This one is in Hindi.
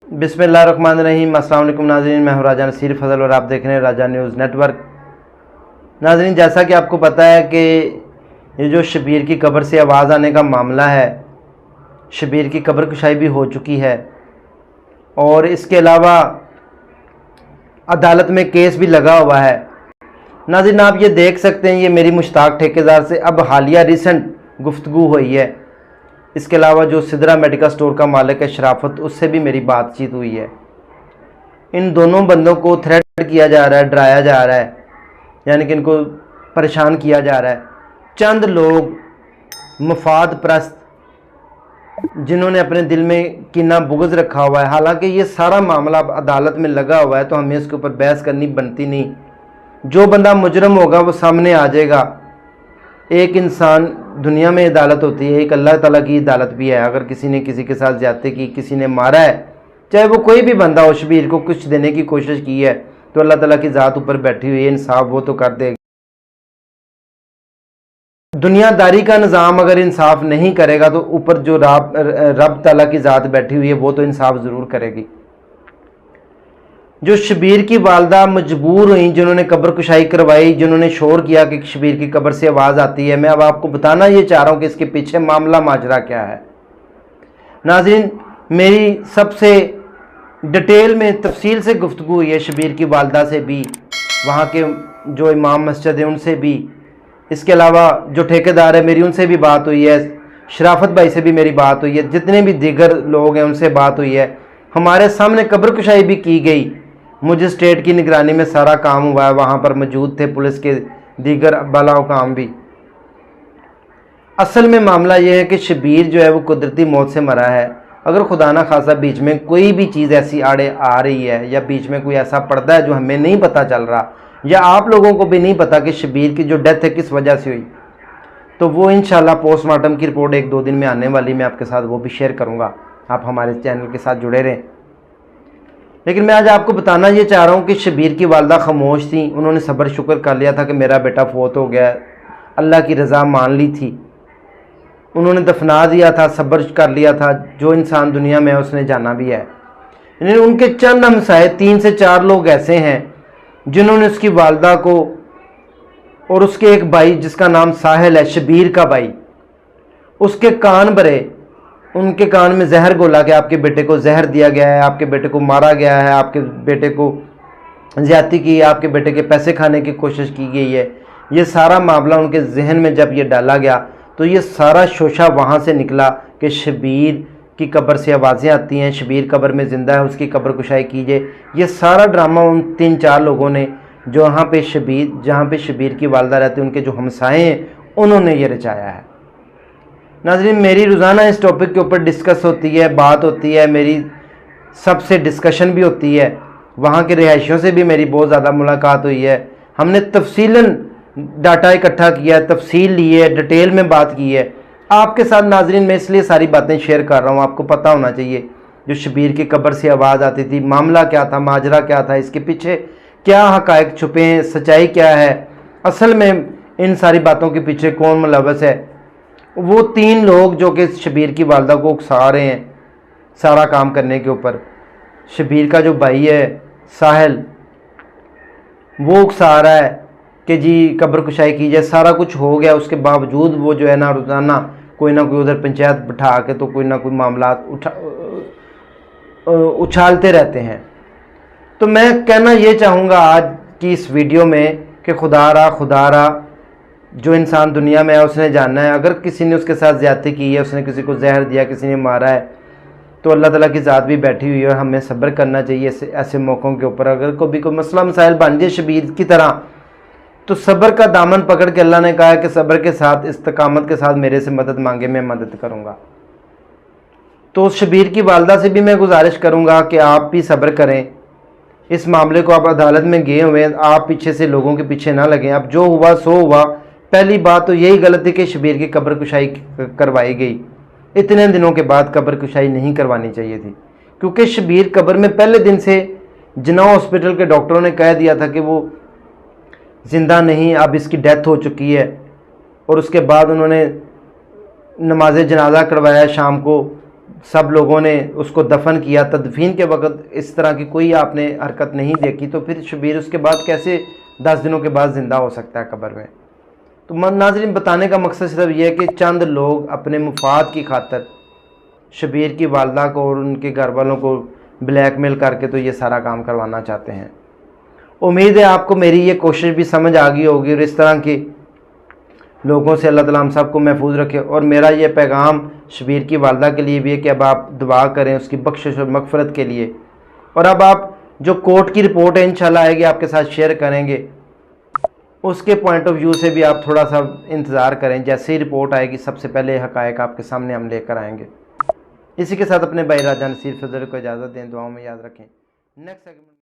बिस्मिल्लाहिर्रहमानिर्रहीम। अस्सलाम वालेकुम नाज़रीन, मैं हूं राजा नसीर फजल और आप देख रहे हैं राजा न्यूज़ नेटवर्क। नाज़रीन, जैसा कि आपको पता है कि ये जो शबीर की कब्र से आवाज़ आने का मामला है, शबीर की कब्र कुशाई भी हो चुकी है और इसके अलावा अदालत में केस भी लगा हुआ है। नाज़रीन, आप ये देख सकते हैं, ये मेरी मुश्ताक ठेकेदार से अब हालिया रिसेंट गुफ्तगू हुई है। इसके अलावा जो सिदरा मेडिकल स्टोर का मालिक है शराफत, उससे भी मेरी बातचीत हुई है। इन दोनों बंदों को थ्रेट किया जा रहा है, डराया जा रहा है, यानी कि इनको परेशान किया जा रहा है। चंद लोग मफाद प्रस्त जिन्होंने अपने दिल में किना बुग़्ज़ रखा हुआ है, हालांकि ये सारा मामला अब अदालत में लगा हुआ है तो हमें इसके ऊपर बहस करनी बनती नहीं। जो बंदा मुजरम होगा वो सामने आ जाएगा। एक इंसान दुनिया में अदालत होती है, एक अल्लाह ताला की अदालत भी है। अगर किसी ने किसी के साथ ज़्यादती की, किसी ने मारा है, चाहे वो कोई भी बंदा हो, शबीर को कुछ देने की कोशिश की है, तो अल्लाह ताला की ज़ात ऊपर बैठी हुई है, इंसाफ वो तो कर देगा। दुनियादारी का निज़ाम अगर इंसाफ नहीं करेगा तो ऊपर जो रब ताला की ज़ात बैठी हुई है वो तो इंसाफ ज़रूर करेगी। जो शबीर की वालदा मजबूर हुई, जिन्होंने कब्र कुशाई करवाई, जिन्होंने शोर किया कि शबीर की कब्र से आवाज़ आती है, मैं अब आपको बताना ये चाह रहा हूँ कि इसके पीछे मामला माजरा क्या है। नाज़रीन, मेरी सबसे डिटेल में तफसील से गुफ्तगू हुई है शबीर की वालदा से भी, वहाँ के जो इमाम मस्जिद है उनसे भी, इसके अलावा जो ठेकेदार है मेरी उनसे भी बात हुई है, शराफत भाई से भी मेरी बात हुई है, जितने भी दीगर लोग हैं उनसे बात हुई है। हमारे सामने कब्र कुशाई भी की गई, मजिस्ट्रेट की निगरानी में सारा काम हुआ है, वहाँ पर मौजूद थे पुलिस के दीगर बालाओ काम भी। असल में मामला यह है कि शबीर जो है वो कुदरती मौत से मरा है। अगर खुदा ना खासा बीच में कोई भी चीज़ ऐसी आड़े आ रही है या बीच में कोई ऐसा पर्दा है जो हमें नहीं पता चल रहा या आप लोगों को भी नहीं पता कि शबीर की जो डेथ है किस वजह से हुई, तो वो इंशाल्लाह पोस्टमार्टम की रिपोर्ट 1-2 दिन में आने वाली, मैं आपके साथ वो भी शेयर करूँगा। आप हमारे चैनल के साथ जुड़े रहें। लेकिन मैं आज आपको बताना ये चाह रहा हूँ कि शबीर की वालदा खामोश थी, उन्होंने सब्र शुक्र कर लिया था कि मेरा बेटा फोत हो गया, अल्लाह की रज़ा मान ली थी, उन्होंने दफना दिया था, सब्र कर लिया था। जो इंसान दुनिया में है उसने जाना भी है। उनके चंद हमसाए 3 से 4 लोग ऐसे हैं जिन्होंने उसकी वालदा को और उसके एक भाई जिसका नाम साहिल है, शबीर का भाई, उसके कान भरे, उनके कान में जहर घोला कि आपके बेटे को जहर दिया गया है, आपके बेटे को मारा गया है, आपके बेटे को ज्यादती की, आपके बेटे के पैसे खाने की कोशिश की गई है। ये सारा मामला उनके जहन में जब ये डाला गया तो ये सारा शोशा वहाँ से निकला कि शबीर की कब्र से आवाज़ें आती हैं, शबीर कब्र में ज़िंदा है, उसकी कब्र कुशाई कीजिए। ये सारा ड्रामा उन 3-4 लोगों ने जो जहाँ पे शबीर की वालदा रहती है, उनके जो हमसाए हैं, उन्होंने ये रचाया है। नाज़रीन, मेरी रोज़ाना इस टॉपिक के ऊपर डिस्कस होती है, बात होती है, मेरी सबसे डिस्कशन भी होती है, वहाँ के रिहायशियों से भी मेरी बहुत ज़्यादा मुलाकात हुई है। हमने तफसीलन डाटा इकट्ठा किया है, तफसील ली है, डिटेल में बात की है आपके साथ। नाज़रीन, मैं इसलिए सारी बातें शेयर कर रहा हूँ, आपको पता होना चाहिए जो शबीर की कब्र से आवाज़ आती थी, मामला क्या था, माजरा क्या था, इसके पीछे क्या हक़ाइक़ छुपे हैं, सच्चाई क्या है, असल में इन सारी बातों के पीछे कौन मुलव्वस है। वो 3 लोग जो कि शबीर की वालदा को उकसा रहे हैं सारा काम करने के ऊपर, शबीर का जो भाई है साहिल, वो उकसा रहा है कि जी कब्र कुशाई कीजिए, सारा कुछ हो गया, उसके बावजूद वो जो है ना रोज़ाना कोई ना कोई उधर पंचायत बिठा के तो कोई ना कोई मामला उछालते रहते हैं। तो मैं कहना ये चाहूँगा आज की इस वीडियो में कि खुदारा जो इंसान दुनिया में है उसने जानना है। अगर किसी ने उसके साथ ज़्यादती की है, उसने किसी को जहर दिया, किसी ने मारा है, तो अल्लाह ताला की ज़ात भी बैठी हुई है और हमें सब्र करना चाहिए ऐसे मौक़ों के ऊपर। अगर कभी कोई मसला मसाइल बन जाए शबीर की तरह, तो सब्र का दामन पकड़ के, अल्लाह ने कहा है कि सब्र के साथ, इस्तकामत के साथ मेरे से मदद मांगे, मैं मदद करूँगा। तो शबीर की वालदा से भी मैं गुजारिश करूँगा कि आप भी सब्र करें। इस मामले को आप अदालत में गए हुए हैं, आप पीछे से लोगों के पीछे ना लगें। अब जो हुआ सो हुआ। पहली बात तो यही गलती कि शबीर की कब्र कुशाई करवाई गई, इतने दिनों के बाद कब्र कुशाई नहीं करवानी चाहिए थी, क्योंकि शबीर कब्र में पहले दिन से जिन्ना हॉस्पिटल के डॉक्टरों ने कह दिया था कि वो ज़िंदा नहीं, अब इसकी डेथ हो चुकी है। और उसके बाद उन्होंने नमाज जनाजा करवाया शाम को, सब लोगों ने उसको दफन किया, तदफीन के वक्त इस तरह की कोई आपने हरकत नहीं देखी, तो फिर शबीर उसके बाद कैसे 10 दिनों के बाद ज़िंदा हो सकता है कब्र में। तो नाज़रीन, बताने का मकसद सिर्फ ये है कि चंद लोग अपने मुफाद की खातर शबीर की वालदा को और उनके घर वालों को ब्लैकमेल करके तो ये सारा काम करवाना चाहते हैं। उम्मीद है आपको मेरी ये कोशिश भी समझ आ गई होगी, और इस तरह के लोगों से अल्लाह ताला हम सब को महफूज रखे। और मेरा ये पैगाम शबीर की वालदा के लिए भी है कि अब आप दुआ करें उसकी बख्शिश और मगफरत के लिए। और अब आप जो कोर्ट की रिपोर्ट है इंशाल्लाह आएगी, आपके साथ शेयर करेंगे, उसके पॉइंट ऑफ व्यू से भी आप थोड़ा सा इंतज़ार करें। जैसे ही रिपोर्ट आएगी सबसे पहले हक़ाइक़ आपके सामने हम लेकर आएंगे। इसी के साथ अपने भाई राजा नसीर फजल को इजाज़त दें, दुआओं में याद रखें। Next segment